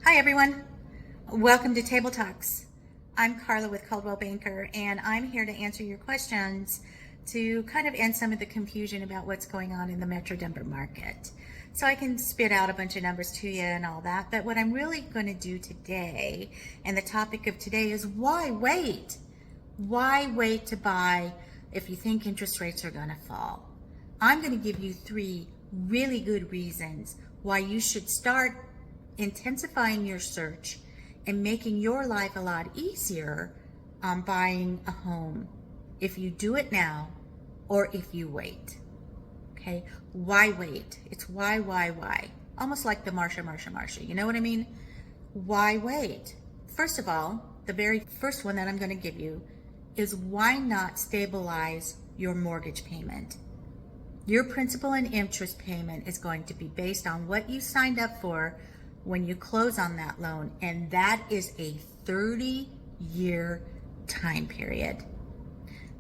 Hi everyone, welcome to Table Talks. I'm Carla with Coldwell Banker, and I'm here to answer your questions to kind of end some of the confusion about what's going on in the Metro Denver market. So I can spit out a bunch of numbers to you and all that, but what I'm really going to do today, and the topic of today, is why wait? Why wait to buy if you think interest rates are going to fall? I'm going to give you 3 really good reasons why you should start intensifying your search and making your life a lot easier on buying a home if you do it now or if you wait. Okay, why wait? It's why? Almost like the Marsha. You know what I mean? Why wait? First of all, the very first one that I'm going to give you is why not stabilize your mortgage payment? Your principal and interest payment is going to be based on what you signed up for when you close on that loan, and that is a 30-year time period.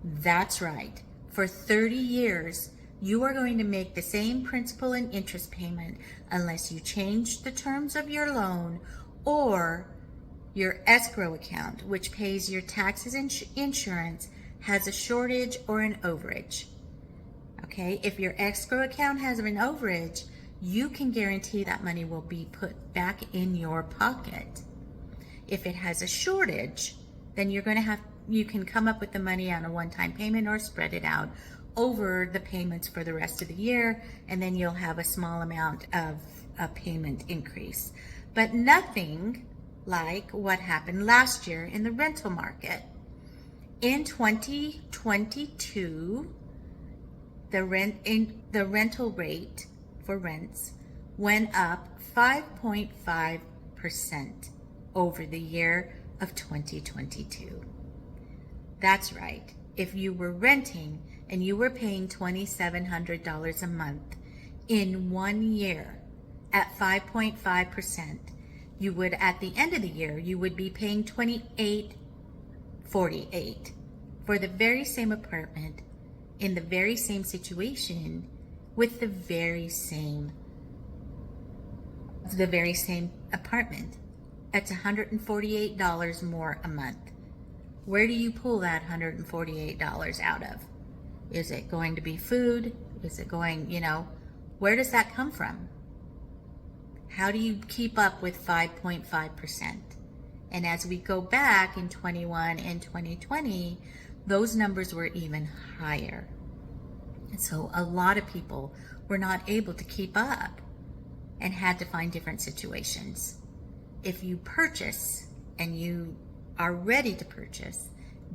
That's right. For 30 years, you are going to make the same principal and interest payment unless you change the terms of your loan or your escrow account, which pays your taxes and insurance, has a shortage or an overage. Okay, if your escrow account has an overage, you can guarantee that money will be put back in your pocket. If it has a shortage, then you can come up with the money on a one-time payment or spread it out over the payments for the rest of the year, and then you'll have a small amount of a payment increase. But nothing like what happened last year in the rental market. In 2022, the rental rate for rents went up 5.5% over the year of 2022. That's right. If you were renting and you were paying $2,700 a month in 1 year at 5.5%, you would, at the end of the year, you would be paying $2,848 for the very same apartment in the very same situation with the very same apartment. That's $148 more a month. Where do you pull that $148 out of? Is it going to be food? Is it going, where does that come from? How do you keep up with 5.5%? And as we go back in 21 and 2020, those numbers were even higher. And so a lot of people were not able to keep up and had to find different situations. If you purchase and you are ready to purchase,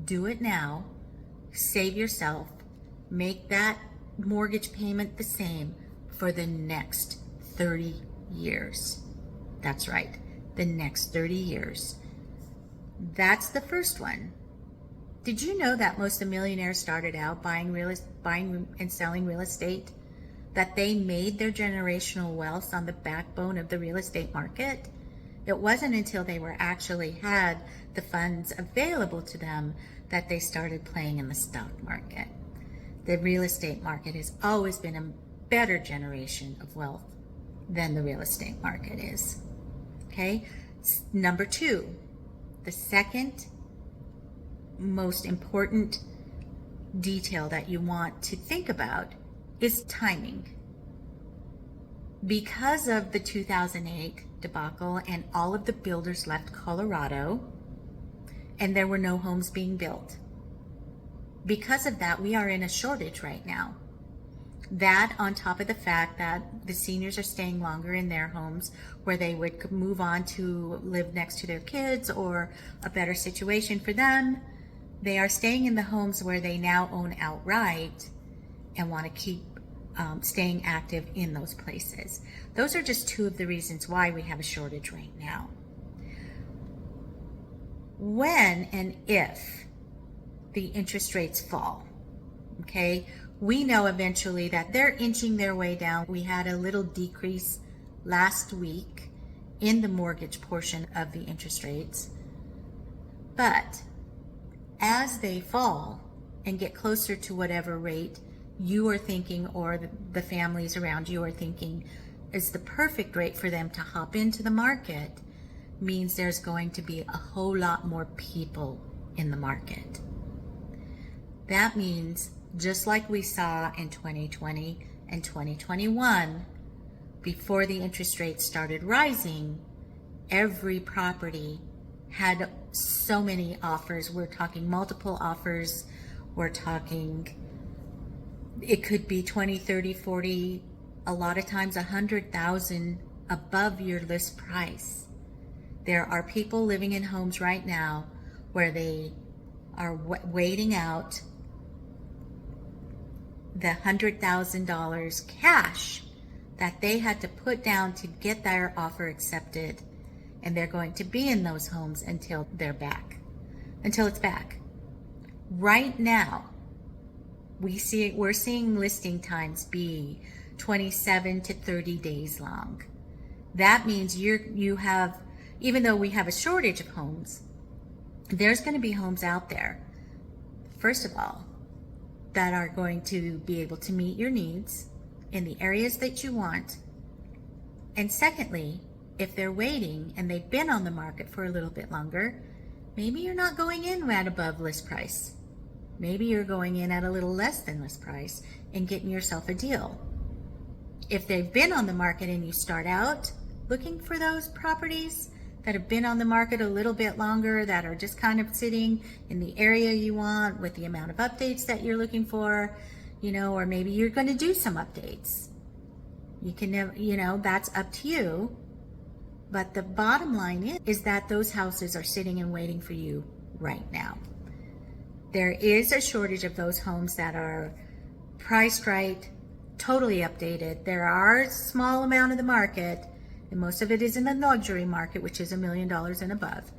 do it now, save yourself, make that mortgage payment the same for the next 30 years. That's right, the next 30 years. That's the first one. Did you know that most of the millionaires started out buying and selling real estate? That they made their generational wealth on the backbone of the real estate market? It wasn't until they actually had the funds available to them that they started playing in the stock market. The real estate market has always been a better generation of wealth than the real estate market is. Okay? Number 2, the second most important detail that you want to think about is timing. Because of the 2008 debacle and all of the builders left Colorado and there were no homes being built, because of that, we are in a shortage right now. That, on top of the fact that the seniors are staying longer in their homes where they would move on to live next to their kids or a better situation for them, they are staying in the homes where they now own outright and want to keep staying active in those places. Those are just 2 of the reasons why we have a shortage right now. When and if the interest rates fall, okay, we know eventually that they're inching their way down. We had a little decrease last week in the mortgage portion of the interest rates, but as they fall and get closer to whatever rate you are thinking or the families around you are thinking is the perfect rate for them to hop into the market, means there's going to be a whole lot more people in the market. That means, just like we saw in 2020 and 2021, before the interest rates started rising, every property had so many offers. We're talking multiple offers. We're talking, it could be 20, 30, 40, a lot of times 100,000 above your list price. There are people living in homes right now where they are waiting out the $100,000 cash that they had to put down to get their offer accepted, and they're going to be in those homes until it's back. Right now, we're seeing listing times be 27 to 30 days long. That means you have, even though we have a shortage of homes, there's going to be homes out there, first of all, that are going to be able to meet your needs in the areas that you want. And secondly, if they're waiting and they've been on the market for a little bit longer, maybe you're not going in right above list price. Maybe you're going in at a little less than list price and getting yourself a deal. If they've been on the market and you start out looking for those properties that have been on the market a little bit longer, that are just kind of sitting in the area you want with the amount of updates that you're looking for, or maybe you're going to do some updates. You can never, that's up to you. But the bottom line is that those houses are sitting and waiting for you right now. There is a shortage of those homes that are priced right, totally updated. There are a small amount of the market, and most of it is in the luxury market, which is $1 million and above,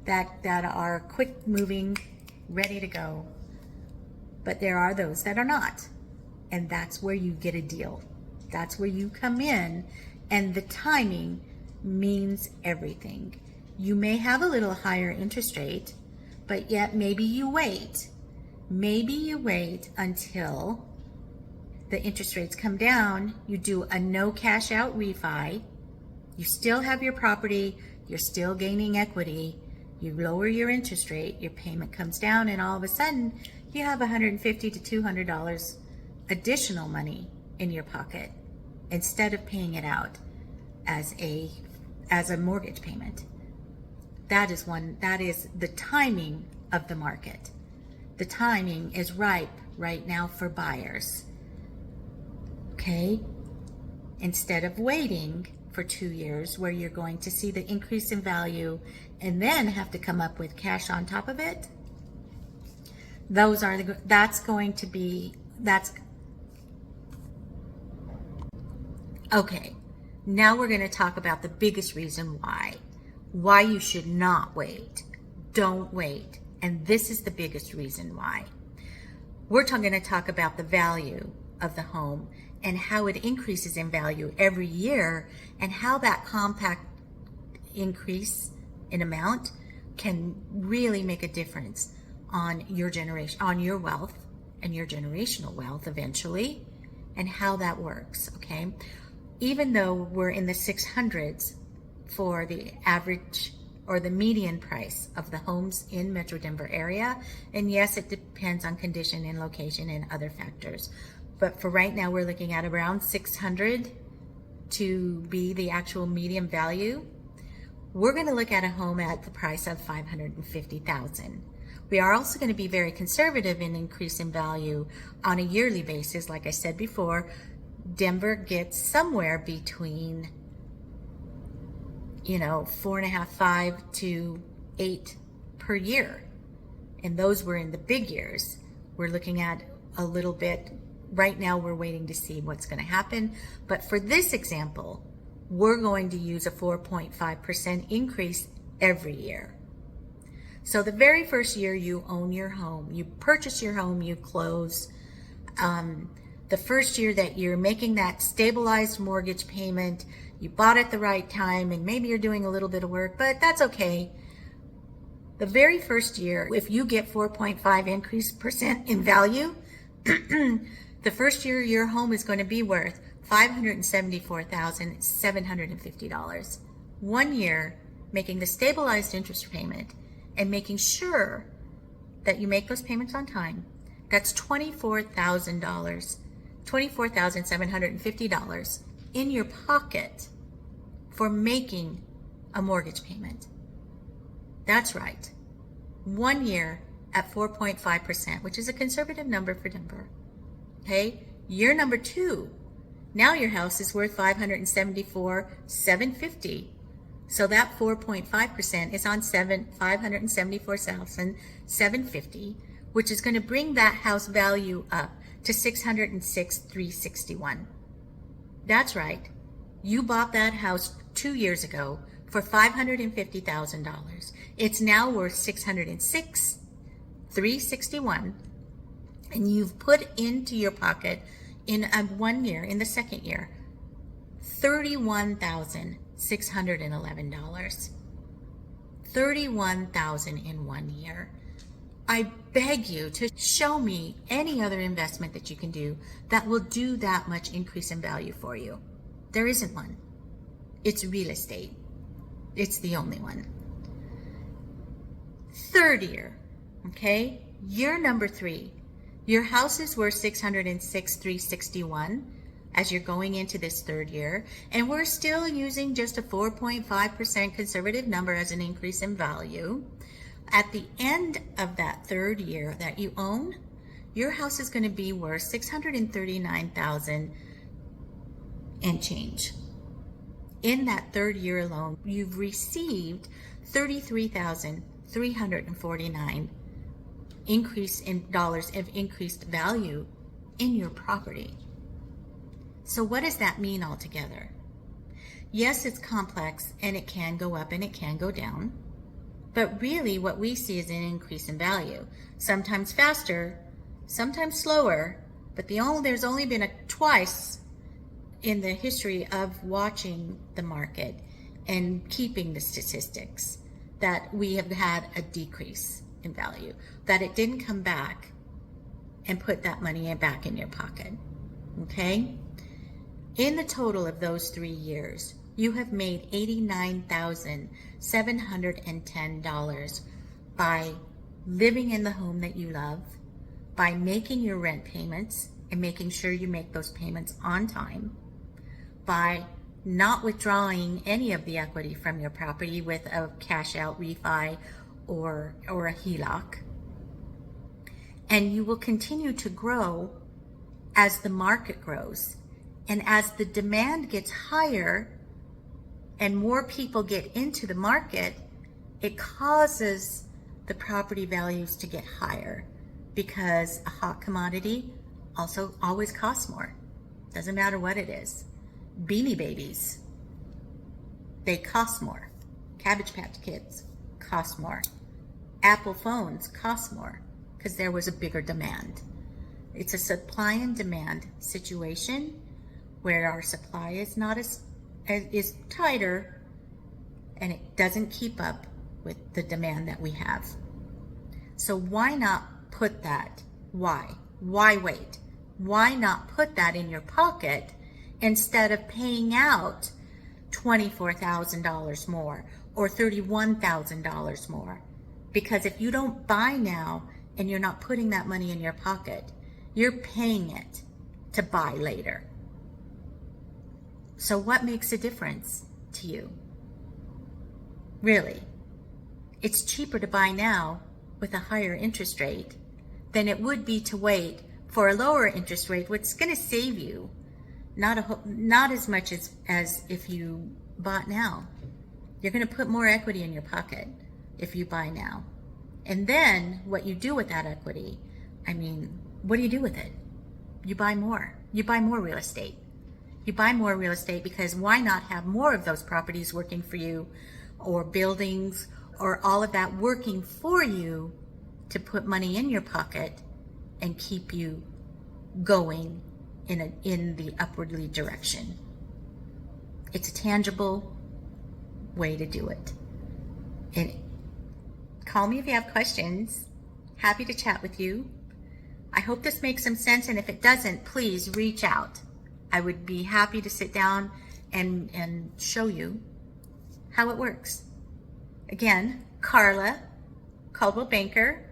that are quick moving, ready to go. But there are those that are not. And that's where you get a deal. That's where you come in, and the timing means everything. You may have a little higher interest rate, but yet maybe you wait. Maybe you wait until the interest rates come down. You do a no cash out refi. You still have your property. You're still gaining equity. You lower your interest rate. Your payment comes down, and all of a sudden you have $150 to $200 additional money in your pocket instead of paying it out as a mortgage payment. That is the timing of the market. The timing is ripe right now for buyers. Okay? Instead of waiting for 2 years where you're going to see the increase in value and then have to come up with cash on top of it. Okay, now we're going to talk about the biggest reason why you should not wait. Don't wait. And this is the biggest reason why. We're going to talk about the value of the home and how it increases in value every year, and how that compact increase in amount can really make a difference on your generation, on your wealth and your generational wealth eventually, and how that works. Okay, even though we're in the 600s for the average or the median price of the homes in Metro Denver area, and yes, it depends on condition and location and other factors, but for right now we're looking at around 600 to be the actual median value. We're going to look at a home at the price of $550,000. We are also going to be very conservative in increase in value on a yearly basis. Like I said before, Denver gets somewhere between 4.5, 5 to 8 per year. And those were in the big years. We're looking at a little bit. Right now we're waiting to see what's going to happen. But for this example, we're going to use a 4.5% increase every year. So the very first year you own your home, you purchase your home, you close. The first year that you're making that stabilized mortgage payment, you bought at the right time, and maybe you're doing a little bit of work, but that's okay. The very first year, if you get 4.5 increase percent in value, the first year your home is going to be worth $574,750. 1 year making the stabilized interest payment, and making sure that you make those payments on time, that's $24,000, $24,750 in your pocket for making a mortgage payment. That's right. 1 year at 4.5%, which is a conservative number for Denver. Okay? Year number 2, now your house is worth $574,750. So that 4.5% is on $574,750, which is going to bring that house value up to $606,361. That's right. You bought that house 2 years ago for $550,000. It's now worth $606,361, and you've put into your pocket in 1 year, in the second year, $31,611. $31,000 in 1 year. I beg you to show me any other investment that you can do that will do that much increase in value for you. There isn't one. It's real estate. It's the only one. Third year, okay? Year number 3. Your house is worth $606,361 as you're going into this third year, and we're still using just a 4.5% conservative number as an increase in value. At the end of that third year that you own, your house is going to be worth $639,000 and change. In that third year alone, you've received $33,349 increase in dollars of increased value in your property. So what does that mean altogether? Yes, it's complex, and it can go up and it can go down, but really what we see is an increase in value. Sometimes faster, sometimes slower, but there's only been twice in the history of watching the market and keeping the statistics that we have had a decrease in value, that it didn't come back and put that money back in your pocket. Okay? In the total of those 3 years, you have made $89,710 by living in the home that you love, by making your rent payments and making sure you make those payments on time, by not withdrawing any of the equity from your property with a cash out refi or a HELOC. And you will continue to grow as the market grows. And as the demand gets higher and more people get into the market, it causes the property values to get higher, because a hot commodity also always costs more. Doesn't matter what it is. Beanie Babies, they cost more. Cabbage Patch Kids cost more. Apple phones cost more because there was a bigger demand. It's a supply and demand situation where our supply is not is tighter, and it doesn't keep up with the demand that we have. So why not put that? Why wait? Why not put that in your pocket instead of paying out $24,000 more or $31,000 more? Because if you don't buy now and you're not putting that money in your pocket, you're paying it to buy later. So what makes a difference to you? Really, it's cheaper to buy now with a higher interest rate than it would be to wait for a lower interest rate, which is going to save you not as much as if you bought now. You're going to put more equity in your pocket if you buy now. And then what you do with that equity, what do you do with it? You buy more. You buy more real estate. You buy more real estate because why not have more of those properties working for you, or buildings, or all of that working for you to put money in your pocket and keep you going in the upwardly direction. It's a tangible way to do it. And call me if you have questions. Happy to chat with you. I hope this makes some sense, and if it doesn't, please reach out. I would be happy to sit down and show you how it works. Again, Carla, Caldwell Banker.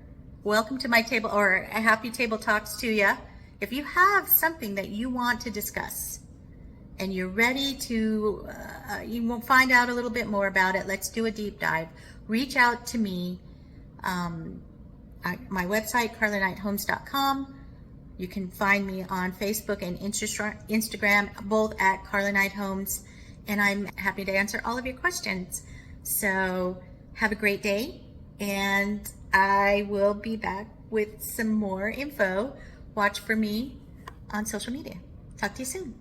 Welcome to my table, or a happy table talks to you. If you have something that you want to discuss and you're ready to, you will find out a little bit more about it, let's do a deep dive. Reach out to me. My website, carlaknighthomes.com. You can find me on Facebook and Instagram, both at Carla Knight Homes, and I'm happy to answer all of your questions. So have a great day, and I will be back with some more info. Watch for me on social media. Talk to you soon.